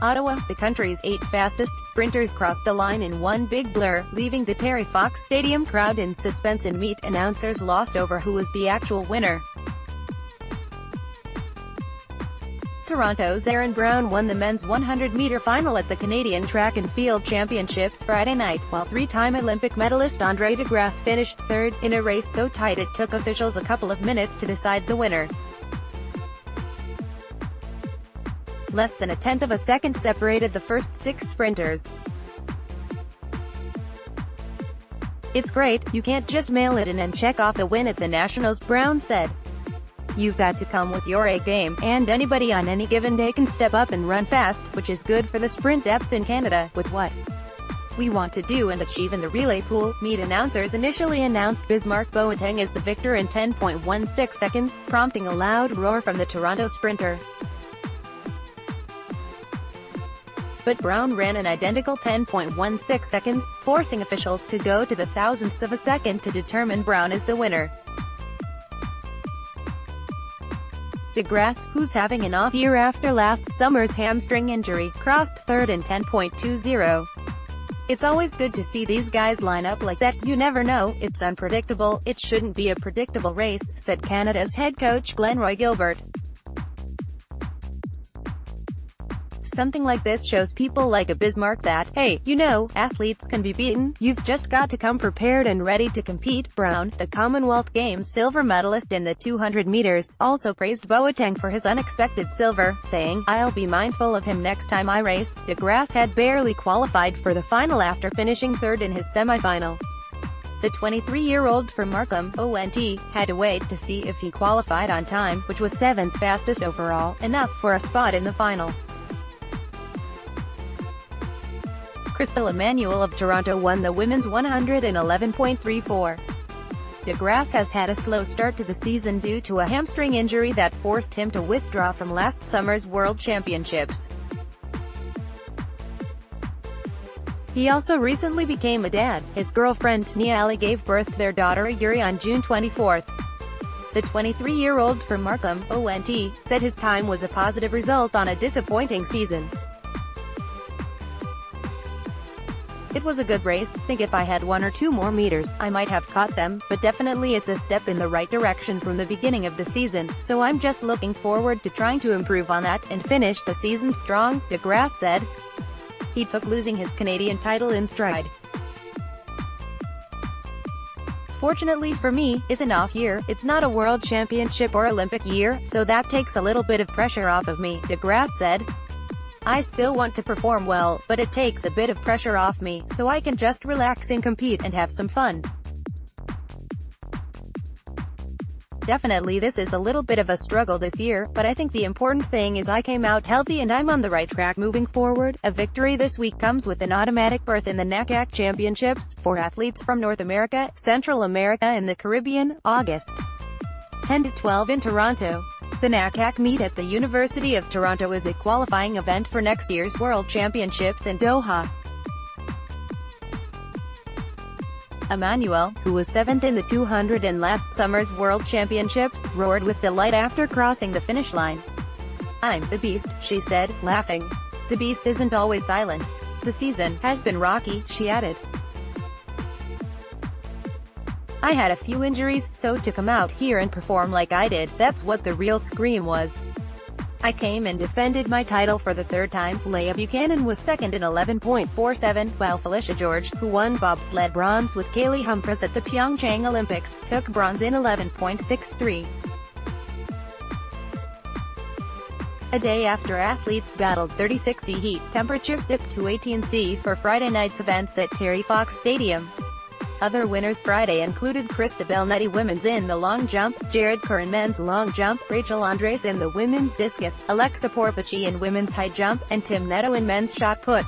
Ottawa, the country's 8 fastest sprinters crossed the line in one big blur, leaving the Terry Fox Stadium crowd in suspense and meet announcers lost over who was the actual winner. Toronto's Aaron Brown won the men's 100-meter final at the Canadian Track and Field Championships Friday night, while 3-time Olympic medalist Andre De Grasse finished third, in a race so tight it took officials a couple of minutes to decide the winner. Less than a tenth of a second separated the first 6 sprinters. "It's great, you can't just mail it in and check off a win at the Nationals," Brown said. "You've got to come with your A game, and anybody on any given day can step up and run fast, which is good for the sprint depth in Canada. With what we want to do and achieve in the relay pool," meet announcers initially announced Bismarck Boateng as the victor in 10.16 seconds, prompting a loud roar from the Toronto sprinter. But Brown ran an identical 10.16 seconds, forcing officials to go to the thousandths of a second to determine Brown as the winner. De Grasse, who's having an off year after last summer's hamstring injury, crossed third in 10.20. "It's always good to see these guys line up like that. You never know, it's unpredictable. It shouldn't be a predictable race," said Canada's head coach Glenroy Gilbert. "Something like this shows people like a Bismarck that, hey, you know, athletes can be beaten. You've just got to come prepared and ready to compete." Brown, the Commonwealth Games silver medalist in the 200 meters, also praised Boateng for his unexpected silver, saying, "I'll be mindful of him next time I race." De Grasse had barely qualified for the final after finishing third in his semifinal. The 23-year-old from Markham, ONT, had to wait to see if he qualified on time, which was 7th fastest overall, enough for a spot in the final. Crystal Emmanuel of Toronto won the women's 100 in 11.34. De Grasse has had a slow start to the season due to a hamstring injury that forced him to withdraw from last summer's World Championships. He also recently became a dad. His girlfriend Nia Ali gave birth to their daughter Yuri on June 24. The 23-year-old from Markham, ONT, said his time was a positive result on a disappointing season. "It was a good race. Think if I had 1 or 2 more meters, I might have caught them, but definitely it's a step in the right direction from the beginning of the season, so I'm just looking forward to trying to improve on that, and finish the season strong," De Grasse said. He took losing his Canadian title in stride. "Fortunately for me, it's an off year. It's not a World Championship or Olympic year, so that takes a little bit of pressure off of me," De Grasse said. "I still want to perform well, but it takes a bit of pressure off me, so I can just relax and compete and have some fun. Definitely this is a little bit of a struggle this year, but I think the important thing is I came out healthy and I'm on the right track moving forward." A victory this week comes with an automatic berth in the NACAC Championships, for athletes from North America, Central America and the Caribbean, August 10 to 12 in Toronto. The NACAC meet at the University of Toronto is a qualifying event for next year's World Championships in Doha. Emmanuel, who was 7th in the 200 in last summer's World Championships, roared with delight after crossing the finish line. "I'm the beast," she said, laughing. "The beast isn't always silent. The season has been rocky," she added. "I had a few injuries, so to come out here and perform like I did, that's what the real scream was. I came and defended my title for the 3rd time." Leah Buchanan was 2nd in 11.47, while Felicia George, who won bobsled bronze with Kaylee Humphries at the Pyeongchang Olympics, took bronze in 11.63. A day after athletes battled 36°C heat, temperatures dipped to 18°C for Friday night's events at Terry Fox Stadium. Other winners Friday included Christabel Nutty women's in the long jump, Jared Curran men's long jump, Rachel Andres in the women's discus, Alexa Porpachi in women's high jump, and Tim Netto in men's shot put.